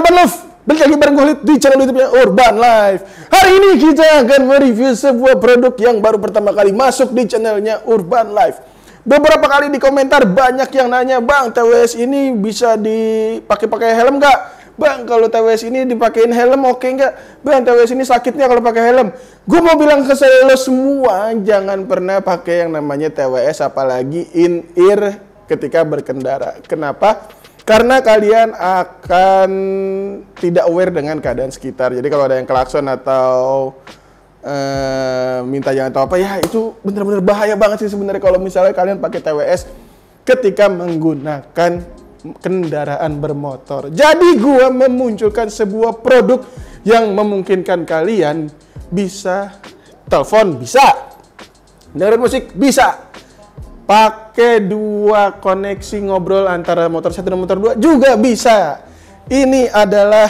Urban Life, balik lagi bareng gue di channel YouTube-nya Urban Life. Hari ini kita akan mereview sebuah produk yang baru pertama kali masuk di channelnya Urban Life. Beberapa kali di komentar banyak yang nanya, Bang, TWS ini bisa dipakai helm nggak? Bang, kalau TWS ini dipakein helm oke nggak? Bang, TWS ini sakitnya kalau pakai helm. Gue mau bilang ke lo semua, jangan pernah pakai yang namanya TWS, apalagi in-ear ketika berkendara. Kenapa? Karena kalian akan tidak aware dengan keadaan sekitar. Jadi kalau ada yang klakson atau minta jangan tahu apa, ya itu benar-benar bahaya banget sih sebenarnya kalau misalnya kalian pakai TWS ketika menggunakan kendaraan bermotor. Jadi gua memunculkan sebuah produk yang memungkinkan kalian bisa telepon, bisa dengerin musik, bisa pakai dua koneksi ngobrol antara motor 1 dan motor 2 juga bisa. Ini adalah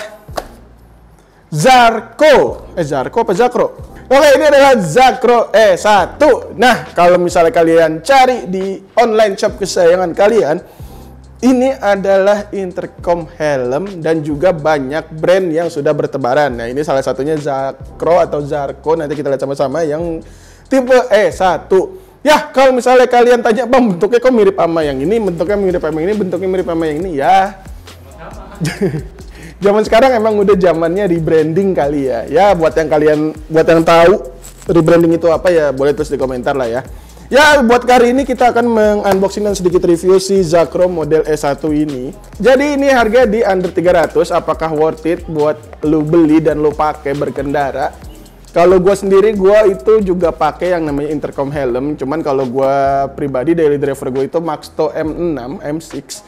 Zarko. Zarko apa Zakro? Oke, ini adalah Zakro E1. Nah, kalau misalnya kalian cari di online shop kesayangan kalian, ini adalah intercom helm dan juga banyak brand yang sudah bertebaran. Nah, ini salah satunya Zakro atau Zarko. Nanti kita lihat sama-sama yang tipe E1. Ya, kalau misalnya kalian tanya, Bang, bentuknya kok mirip sama yang ini, bentuknya mirip sama yang ini, bentuknya mirip sama yang ini, ya. Zaman sekarang emang udah zamannya rebranding kali ya. Ya, buat yang tahu rebranding itu apa ya, boleh tulis di komentar lah ya. Ya, buat kali ini kita akan mengunboxing dan sedikit review si Zakro model E1 ini. Jadi ini harga di under 300, apakah worth it buat lu beli dan lu pakai berkendara? Kalau gue sendiri, gue itu juga pakai yang namanya intercom helm. Cuman kalau gue pribadi, daily driver gue itu Maxto M6, M6.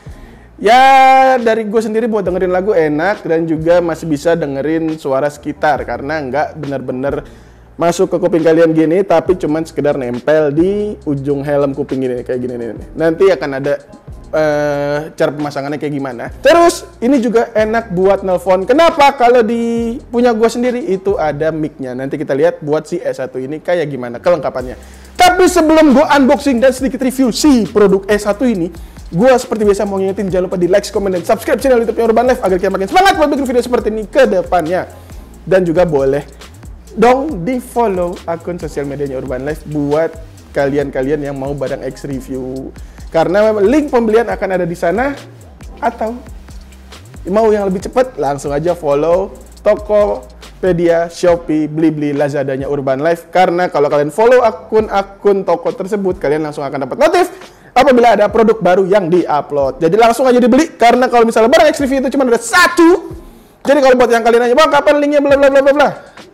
Ya, dari gue sendiri buat dengerin lagu enak dan juga masih bisa dengerin suara sekitar. Karena nggak bener-bener masuk ke kuping kalian gini, tapi cuman sekedar nempel di ujung helm kuping ini, kayak gini nih. Nanti akan ada cara pemasangannya kayak gimana. Terus ini juga enak buat nelpon. Kenapa? Kalau di punya gue sendiri itu ada mic-nya. Nanti kita lihat buat si E1 ini kayak gimana kelengkapannya. Tapi sebelum gue unboxing dan sedikit review si produk E1 ini, gue seperti biasa mau ngingetin, jangan lupa di like, comment, dan subscribe channel YouTube Urban Life agar kita makin semangat buat bikin video seperti ini ke depannya. Dan juga boleh dong di follow akun sosial medianya Urban Life buat kalian-kalian yang mau barang X review. Karena link pembelian akan ada di sana, atau mau yang lebih cepat langsung aja follow Tokopedia, Shopee, Blibli, Lazadanya Urban Life. Karena kalau kalian follow akun-akun toko tersebut, kalian langsung akan dapat notif apabila ada produk baru yang di-upload. Jadi langsung aja dibeli, karena kalau misalnya barang X review itu cuma ada satu. Jadi kalau buat yang kalian nanya, Bang, kapan linknya, bla bla bla bla bla,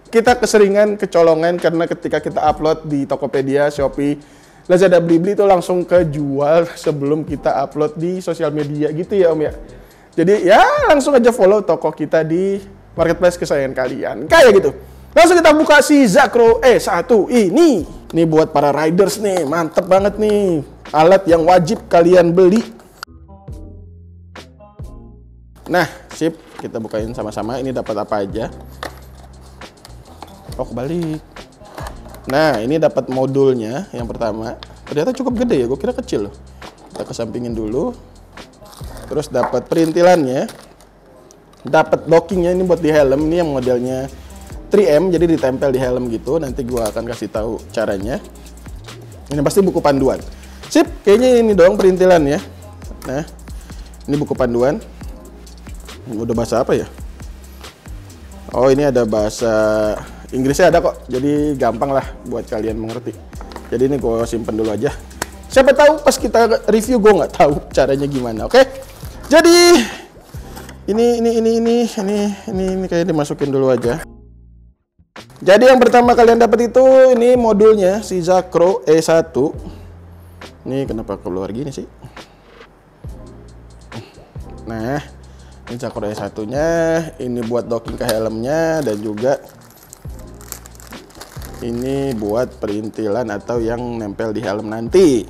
kita keseringan kecolongan karena ketika kita upload di Tokopedia, Shopee, Lazada, Blibli itu langsung kejual sebelum kita upload di sosial media gitu ya, Om ya. Jadi ya langsung aja follow toko kita di marketplace kesayangan kalian. Kayak gitu. Langsung kita buka si Zakro E1 ini. Ini buat para riders nih, mantep banget nih. Alat yang wajib kalian beli. Nah, sip, kita bukain sama-sama. Ini dapat apa aja? Oh, kebalik. Nah, ini dapat modulnya yang pertama. Ternyata cukup gede ya, gue kira kecil loh. Kita kesampingin dulu. Terus dapat perintilannya. Dapat dockingnya, ini buat di helm. Ini yang modelnya 3M, jadi ditempel di helm gitu. Nanti gue akan kasih tahu caranya. Ini pasti buku panduan. Sip, kayaknya ini doang perintilannya. Nah, ini buku panduan. Udah bahasa apa ya? Oh, ini ada bahasa Inggrisnya ada kok, jadi gampang lah buat kalian mengerti. Jadi ini gue simpen dulu aja. Siapa tahu pas kita review gue nggak tahu caranya gimana, oke? Jadi ini kayak dimasukin dulu aja. Jadi yang pertama kalian dapat itu ini modulnya si Zakro E1. Ini kenapa keluar gini sih? Nah, ini Zakro E1-nya, ini buat docking ke helmnya dan juga ini buat perintilan atau yang nempel di helm nanti.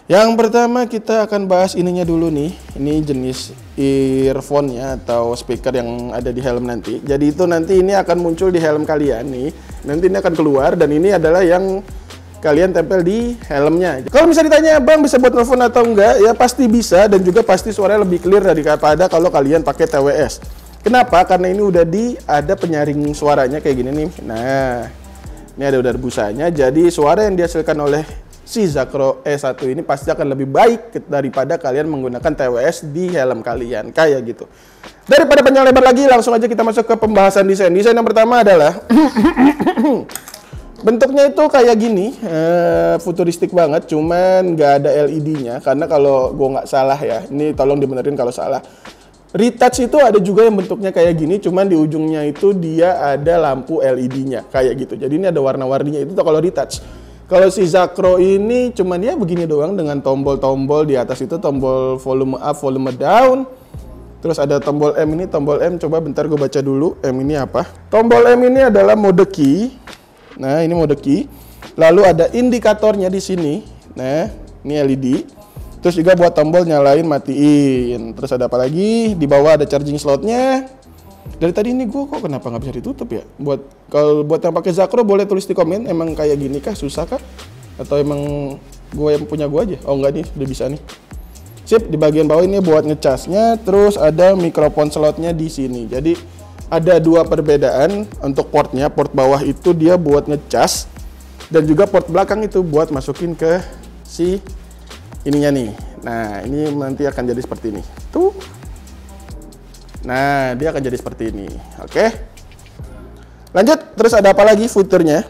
Yang pertama kita akan bahas ininya dulu nih. Ini jenis earphone-nya atau speaker yang ada di helm nanti. Jadi itu nanti ini akan muncul di helm kalian nih. Nanti ini akan keluar dan ini adalah yang kalian tempel di helmnya. Kalau misalnya ditanya, Bang bisa buat telepon atau enggak? Ya pasti bisa dan juga pasti suaranya lebih clear daripada kalau kalian pakai TWS. Kenapa? Karena ini udah ada penyaring suaranya kayak gini nih. Nah, ini ada udara busanya, jadi suara yang dihasilkan oleh si Zacro E1 ini pasti akan lebih baik daripada kalian menggunakan TWS di helm kalian, kayak gitu. Daripada panjang lebar lagi, langsung aja kita masuk ke pembahasan desain. Desain yang pertama adalah bentuknya itu kayak gini, futuristik banget, cuman nggak ada LED-nya, karena kalau gue nggak salah ya, ini tolong dibenerin kalau salah. Retouch itu ada juga yang bentuknya kayak gini, cuman di ujungnya itu dia ada lampu LED-nya kayak gitu. Jadi ini ada warna-warninya, itu kalau retouch. Kalau si Zacro ini cuman dia begini doang dengan tombol-tombol di atas itu, tombol volume up, volume down. Terus ada tombol M ini, tombol M coba bentar gue baca dulu M ini apa. Tombol M ini adalah mode key. Nah, ini mode key. Lalu ada indikatornya di sini. Nah, ini LED. Terus juga buat tombol nyalain matiin. Terus ada apa lagi? Di bawah ada charging slotnya. Dari tadi ini gue kok kenapa nggak bisa ditutup ya? Kalau buat yang pakai Zacro boleh tulis di komen. Emang kayak gini kah? Susah kah? Atau emang gue yang punya gue aja? Oh enggak nih, udah bisa nih. Sip. Di bagian bawah ini buat ngecasnya. Terus ada mikrofon slotnya di sini. Jadi ada dua perbedaan untuk portnya. Port bawah itu dia buat ngecas. Dan juga port belakang itu buat masukin ke si ininya nih. Nah, ini nanti akan jadi seperti ini. Tuh. Nah, dia akan jadi seperti ini. Oke. Lanjut, terus ada apa lagi fiturnya?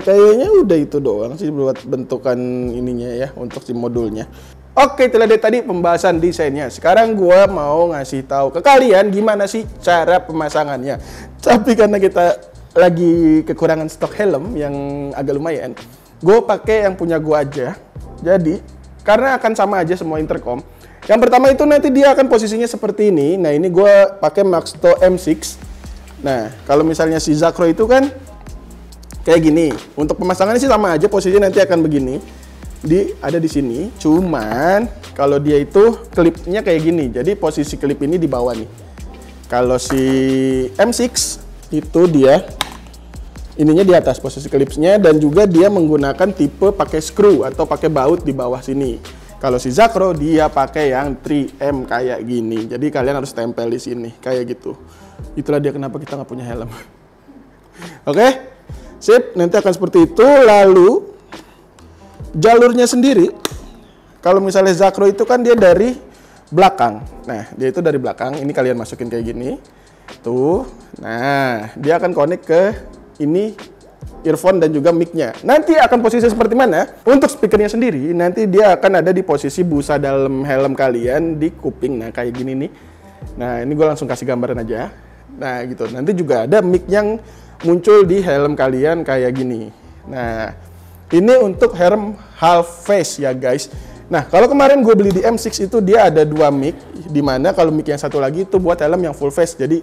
Kayaknya udah itu doang sih buat bentukan ininya ya, untuk si modulnya. Oke, itu tadi pembahasan desainnya. Sekarang gua mau ngasih tahu ke kalian gimana sih cara pemasangannya. Tapi karena kita lagi kekurangan stok helm yang agak lumayan, gue pakai yang punya gua aja. Jadi, karena akan sama aja semua intercom. Yang pertama itu nanti dia akan posisinya seperti ini. Nah, ini gue pakai Maxto M6. Nah, kalau misalnya si Zacro itu kan kayak gini. Untuk pemasangannya sih sama aja, posisinya nanti akan begini. Ada di sini. Cuman kalau dia itu klipnya kayak gini. Jadi posisi klip ini di bawah nih. Kalau si M6 itu dia ininya di atas posisi klipsnya, dan juga dia menggunakan tipe pakai screw atau pakai baut di bawah sini. Kalau si Zacro dia pakai yang 3M kayak gini. Jadi kalian harus tempel di sini kayak gitu. Itulah dia kenapa kita nggak punya helm. Oke, sip. Nanti akan seperti itu. Lalu jalurnya sendiri, kalau misalnya Zacro itu kan dia dari belakang. Nah, dia itu dari belakang. Ini kalian masukin kayak gini. Tuh. Nah, dia akan connect ke ini earphone dan juga mic-nya. Nanti akan posisi seperti mana? Untuk speakernya sendiri, nanti dia akan ada di posisi busa dalam helm kalian di kuping. Nah, kayak gini nih. Nah, ini gue langsung kasih gambaran aja. Nah, gitu. Nanti juga ada mic yang muncul di helm kalian kayak gini. Nah, ini untuk helm half face ya, guys. Nah, kalau kemarin gue beli di M6 itu dia ada dua mic, dimana kalau mic yang satu lagi itu buat helm yang full face. Jadi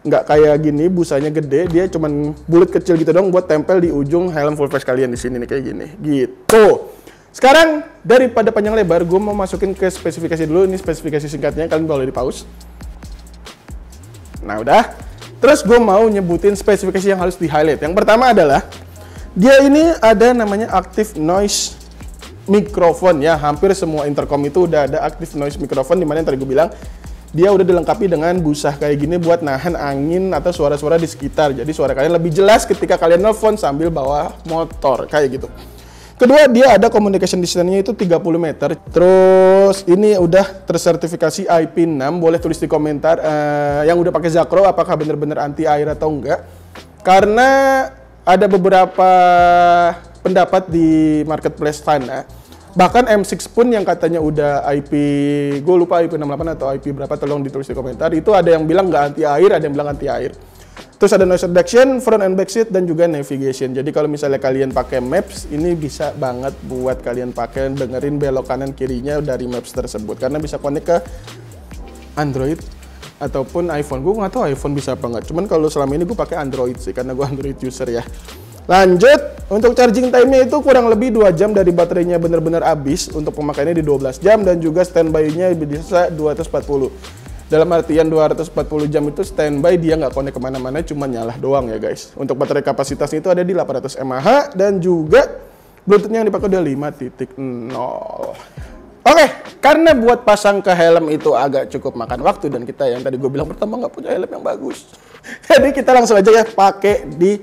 nggak kayak gini, busanya gede, dia cuman bulat kecil gitu dong buat tempel di ujung helm full face kalian di sini nih kayak gini. Gitu. Sekarang daripada panjang lebar, gue mau masukin ke spesifikasi dulu. Ini spesifikasi singkatnya, kalian boleh di pause. Nah, udah. Terus gue mau nyebutin spesifikasi yang harus di highlight. Yang pertama adalah dia ini ada namanya active noise microphone ya. Hampir semua intercom itu udah ada active noise microphone, dimana yang tadi gue bilang dia udah dilengkapi dengan busa kayak gini buat nahan angin atau suara-suara di sekitar. Jadi suara kalian lebih jelas ketika kalian nelfon sambil bawa motor kayak gitu. Kedua, dia ada communication distance-nya itu 30 meter. Terus ini udah tersertifikasi IP6. Boleh tulis di komentar yang udah pakai Zacro apakah bener-bener anti air atau enggak. Karena ada beberapa pendapat di marketplace sana. Bahkan M6 pun yang katanya udah IP, gue lupa IP 68 atau IP berapa, tolong ditulis di komentar. Itu ada yang bilang nggak anti air, ada yang bilang anti air. Terus ada noise reduction, front and back seat, dan juga navigation. Jadi kalau misalnya kalian pakai Maps, ini bisa banget buat kalian pakai dengerin belok kanan kirinya dari Maps tersebut. Karena bisa connect ke Android ataupun iPhone. Gue nggak tahu iPhone bisa apa nggak. Cuman kalau selama ini gue pakai Android sih, karena gue Android user ya. Lanjut, untuk charging time-nya itu kurang lebih 2 jam dari baterainya benar-benar habis. Untuk pemakaiannya di 12 jam dan juga standby-nya bisa 240. Dalam artian 240 jam itu standby, dia nggak connect kemana-mana, cuma nyala doang ya guys. Untuk baterai kapasitasnya itu ada di 800 mAh dan juga Bluetooth-nya yang dipakai udah 5.0. Oke, karena buat pasang ke helm itu agak cukup makan waktu dan kita yang tadi gue bilang pertama nggak punya helm yang bagus. Jadi kita langsung aja ya pakai di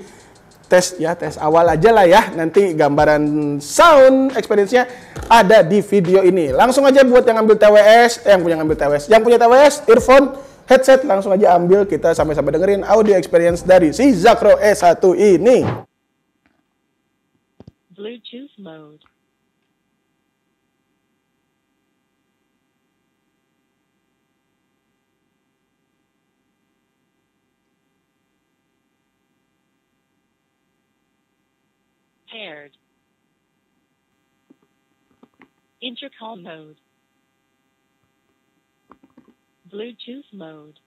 tes awal aja lah ya. Nanti gambaran sound experience-nya ada di video ini. Langsung aja buat yang ambil TWS, yang punya TWS, earphone, headset langsung aja ambil, kita sama-sama dengerin audio experience dari si Zakro E1 ini. Bluetooth mode. Paired. Intercom mode. Bluetooth mode.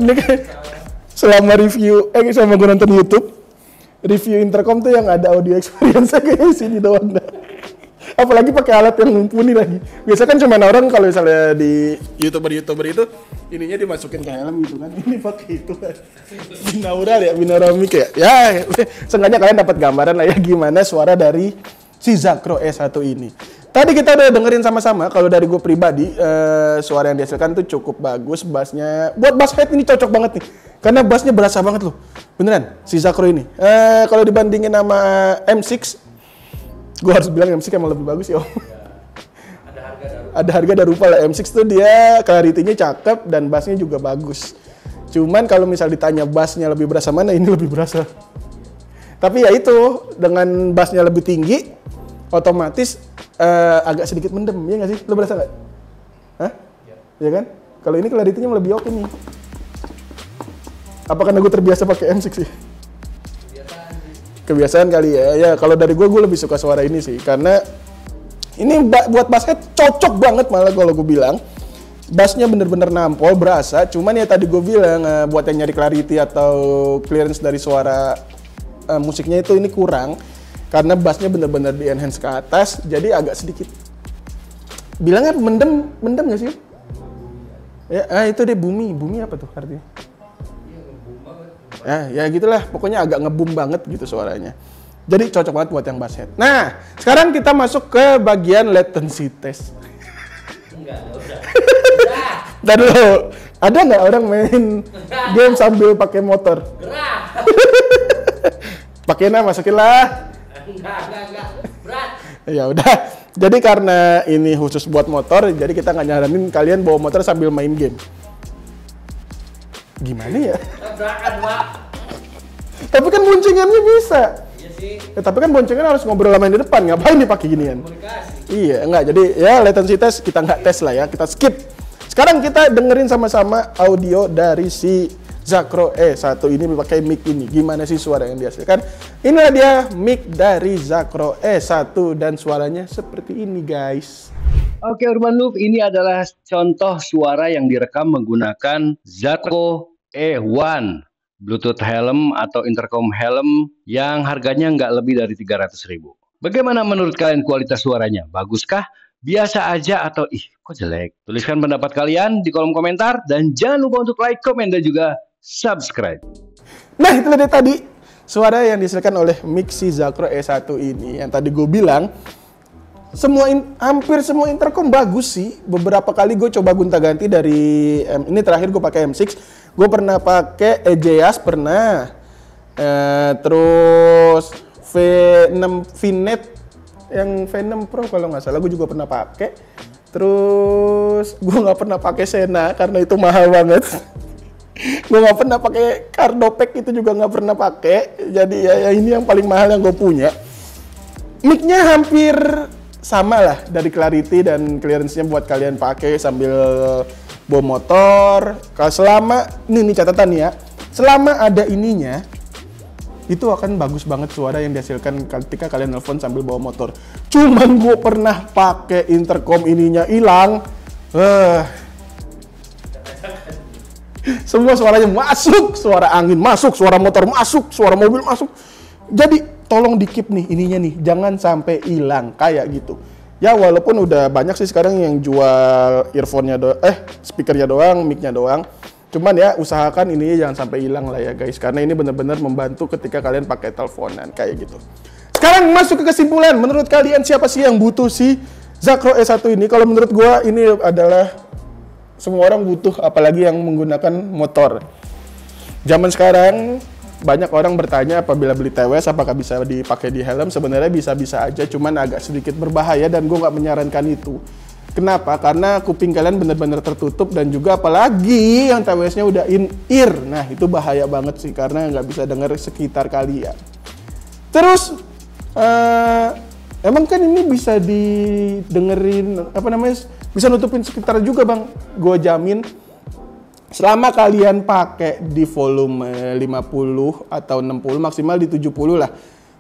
Ini kan selama selama gue nonton YouTube, review intercom tuh yang ada audio experience kayak sini doang dah. Apalagi pakai alat yang mumpuni lagi. Biasa kan cuma orang kalau misalnya di YouTuber itu ininya dimasukin ke helm gitu kan. Ini pakai itu kan. Binaural ya, binaural mic ya. Ya, sengaja kalian dapat gambaran lah ya gimana suara dari si Zakro E1 ini. Tadi kita udah dengerin sama-sama, kalau dari gue pribadi, suara yang dihasilkan tuh cukup bagus, bassnya. Buat bass head ini cocok banget nih, karena bassnya berasa banget loh. Beneran, si Zakro ini. Kalau dibandingin sama M6, gue harus bilang M6 emang lebih bagus ya. Ada harga dan rupa lah. M6 tuh dia clarity-nya cakep dan bassnya juga bagus. Cuman kalau misal ditanya bassnya lebih berasa mana, ini lebih berasa. Tapi ya itu, dengan bassnya lebih tinggi, otomatis agak sedikit mendem, ya nggak sih? Lo berasa nggak? Hah? Ya kan? Kalau ini clarity-nya lebih oke nih. Apa karena gue terbiasa pakai M6 sih? Kebiasaan kali ya. Ya kalau dari gue lebih suka suara ini sih, karena ini buat bass head cocok banget malah kalau gue bilang. Bassnya bener-bener nampol, berasa. Cuman ya tadi gue bilang buat yang nyari clarity atau clearance dari suara musiknya itu ini kurang. Karena bassnya bener-bener di enhance ke atas, jadi agak sedikit bilangnya mendem nggak sih? Ya, itu deh bumi apa tuh artinya? Ya gitulah, pokoknya agak ngebum banget gitu suaranya. Jadi cocok banget buat yang bass head. Nah, sekarang kita masuk ke bagian latency test. Enggak, udah. Ntar dulu, ada nggak orang main game sambil pakai motor? Gerah. Pakein lah, masukin lah. Enggak. Berat. Ya udah. Jadi karena ini khusus buat motor, jadi kita nggak nyaranin kalian bawa motor sambil main game. Gimana ya? Tabrakan, Pak. Tapi kan boncengannya bisa. Iya sih. Tapi kan boncengan harus ngobrol sama yang di depan. Ngapain dipakai ginian? Komunikasi. Iya, enggak. Jadi ya latency test kita nggak tes lah ya. Kita skip. Sekarang kita dengerin sama-sama audio dari si Zakro E1 ini pakai mic ini. Gimana sih suara yang dihasilkan? Inilah dia mic dari Zakro E1 dan suaranya seperti ini, guys. Oke, Urban Loop, ini adalah contoh suara yang direkam menggunakan Zakro E1 Bluetooth helm atau intercom helm yang harganya nggak lebih dari 300.000. Bagaimana menurut kalian kualitas suaranya? Baguskah? Biasa aja atau kok jelek? Tuliskan pendapat kalian di kolom komentar dan jangan lupa untuk like, komen, dan juga subscribe. Nah, itu dia tadi suara yang dihasilkan oleh mic si Zakro E1 ini. Yang tadi gue bilang, hampir semua intercom bagus sih. Beberapa kali gue coba gonta-ganti dari ini terakhir gue pakai M6. Gue pernah pakai EJAS pernah. Terus V6 VNet yang V6 Pro kalau nggak salah gue juga pernah pakai. Terus gue nggak pernah pakai Sena karena itu mahal banget. Gue nggak pernah pakai Cardopec, itu juga nggak pernah pakai. Jadi ya ini yang paling mahal yang gue punya. Mic-nya hampir sama lah dari clarity dan clearance-nya buat kalian pakai sambil bawa motor. Kalau selama ini catatan ya, selama ada ininya itu akan bagus banget suara yang dihasilkan ketika kalian nelfon sambil bawa motor. Cuman gue pernah pakai intercom ininya hilang. Semua suaranya masuk, suara angin masuk, suara motor masuk, suara mobil masuk. Jadi tolong di-keep nih ininya nih, jangan sampai hilang kayak gitu. Ya walaupun udah banyak sih sekarang yang jual earphone-nya speaker-nya doang, mic-nya doang. Cuman ya usahakan ini jangan sampai hilang lah ya guys, karena ini benar-benar membantu ketika kalian pakai teleponan kayak gitu. Sekarang masuk ke kesimpulan, menurut kalian siapa sih yang butuh si Zakro E1 ini? Kalau menurut gua ini adalah semua orang butuh, apalagi yang menggunakan motor. Zaman sekarang banyak orang bertanya apabila beli TWS apakah bisa dipakai di helm. Sebenarnya bisa-bisa aja, cuman agak sedikit berbahaya dan gua nggak menyarankan itu. Kenapa? Karena kuping kalian benar-benar tertutup dan juga apalagi yang TWS-nya udah in-ear. Nah, itu bahaya banget sih karena nggak bisa dengar sekitar kalian. Terus, emang kan ini bisa didengerin, bisa nutupin sekitar juga bang. Gue jamin, selama kalian pakai di volume 50 atau 60, maksimal di 70 lah.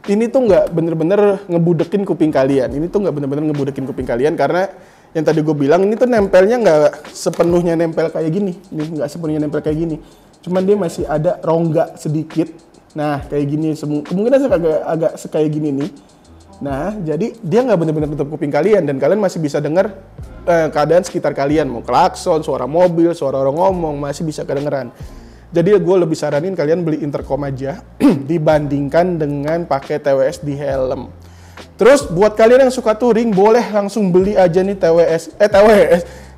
Ini tuh nggak bener-bener ngebudekin kuping kalian. Karena yang tadi gue bilang ini tuh nempelnya nggak sepenuhnya nempel kayak gini. Ini nggak sepenuhnya nempel kayak gini. Cuman dia masih ada rongga sedikit. Nah kayak gini, kemungkinan agak kayak gini nih. Nah jadi dia nggak bener-bener tutup kuping kalian dan kalian masih bisa dengar keadaan sekitar kalian. Mau klakson, suara mobil, suara orang ngomong masih bisa kedengeran. Jadi gue lebih saranin kalian beli intercom aja dibandingkan dengan pakai TWS di helm. Terus buat kalian yang suka touring boleh langsung beli aja nih TWS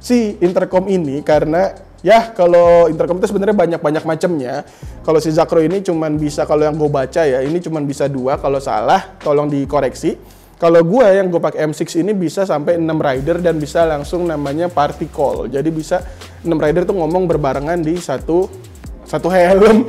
si intercom ini, karena ya kalau intercom itu sebenarnya banyak macamnya. Kalau si Zakro ini cuman bisa, kalau yang gue baca ya ini cuman bisa 2, kalau salah tolong dikoreksi. Kalau gue yang gue pakai M6 ini bisa sampai 6 rider dan bisa langsung namanya party call. Jadi bisa 6 rider tuh ngomong berbarengan di satu helm.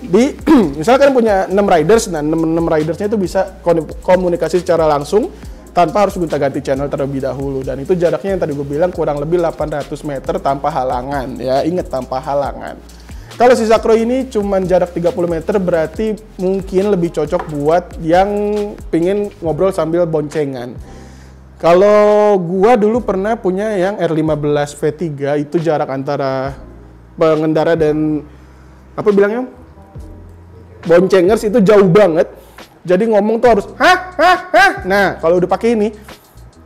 Di misalkan punya 6 riders, nah 6 ridersnya itu bisa komunikasi secara langsung tanpa harus gonta-ganti channel terlebih dahulu, dan itu jaraknya yang tadi gue bilang kurang lebih 800 meter tanpa halangan ya, inget tanpa halangan. Kalau si Zakro ini cuman jarak 30 meter, berarti mungkin lebih cocok buat yang pingin ngobrol sambil boncengan. Kalau gua dulu pernah punya yang R15 V3, itu jarak antara pengendara dan boncengers itu jauh banget. Jadi ngomong tuh harus hah. Nah, kalau udah pakai ini,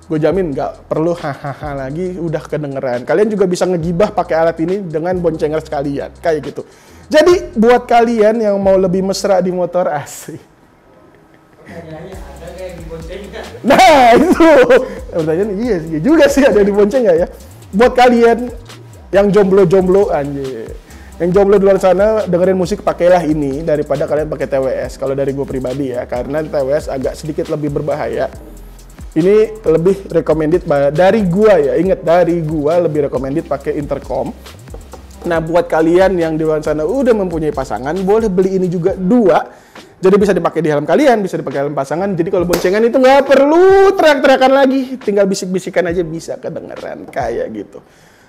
gue jamin nggak perlu hahaha lagi, udah kedengeran. Kalian juga bisa ngegibah pakai alat ini dengan boncengers kalian, kayak gitu. Jadi buat kalian yang mau lebih mesra di motor, asik. Pertanyaannya ada kayak di boncengnya? Nah, itu. Pertanyaan iya juga sih ada di bonceng nggak ya? Buat kalian yang jomblo anjir. Yang jomblo di luar sana, dengerin musik pakailah ini daripada kalian pakai TWS. Kalau dari gue pribadi ya, karena TWS agak sedikit lebih berbahaya. Ini lebih recommended dari gua ya, inget dari gua lebih recommended pakai intercom. Nah buat kalian yang di luar sana udah mempunyai pasangan, boleh beli ini juga 2. Jadi bisa dipakai di helm kalian, bisa dipakai helm pasangan. Jadi kalau boncengan itu nggak perlu teriak-teriakan lagi, tinggal bisik-bisikan aja bisa kedengeran kayak gitu.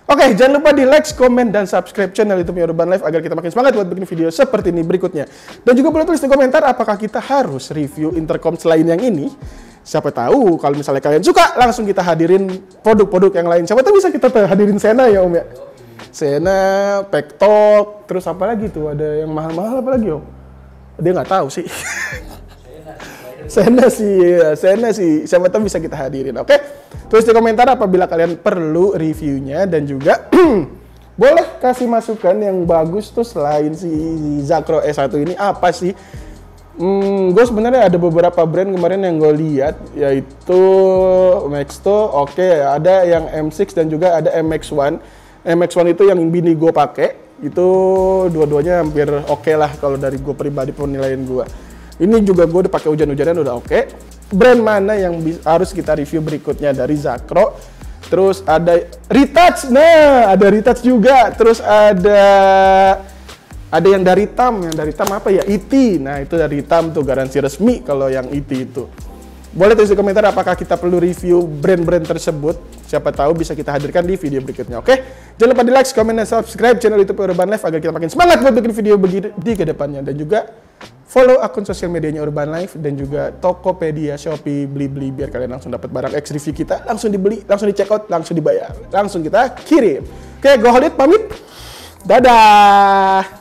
Oke, jangan lupa di like, komen, dan subscribe channel YouTube Urban Life agar kita makin semangat buat bikin video seperti ini berikutnya. Dan juga boleh tulis di komentar apakah kita harus review intercom selain yang ini. Siapa tahu kalau misalnya kalian suka, langsung kita hadirin produk-produk yang lain. Siapa tahu bisa kita hadirin Sena ya Om ya. Sena, Pektok, terus apa lagi tuh? Ada yang mahal-mahal apa lagi Om? Dia nggak tahu sih. Sena sih, siapa tahu bisa kita hadirin, oke? Tulis di komentar apabila kalian perlu reviewnya, dan juga boleh kasih masukan yang bagus tuh selain si Zakro E1 ini apa sih Gue sebenarnya ada beberapa brand kemarin yang gue lihat, yaitu Maxto, oke, ada yang M6 dan juga ada MX1. MX1 itu yang bini gue pakai, itu dua-duanya hampir oke lah kalau dari gue pribadi penilaian gue. Ini juga gue udah pakai hujan-hujanan udah oke. Brand mana yang harus kita review berikutnya dari Zakro? Terus ada Retouch, nah ada Retouch juga. Terus ada yang dari TAM apa ya? IT. Nah, itu dari TAM tuh garansi resmi kalau yang IT itu. Boleh tulis di komentar apakah kita perlu review brand-brand tersebut. Siapa tahu bisa kita hadirkan di video berikutnya, oke? Jangan lupa di like, comment, dan subscribe channel YouTube Urban Life agar kita makin semangat buat bikin video begini di kedepannya. Dan juga follow akun sosial medianya Urban Life dan juga Tokopedia, Shopee, Blibli biar kalian langsung dapat barang X review kita, langsung dibeli, langsung di check out, langsung dibayar, langsung kita kirim. Oke, go hold it, pamit. Dadah.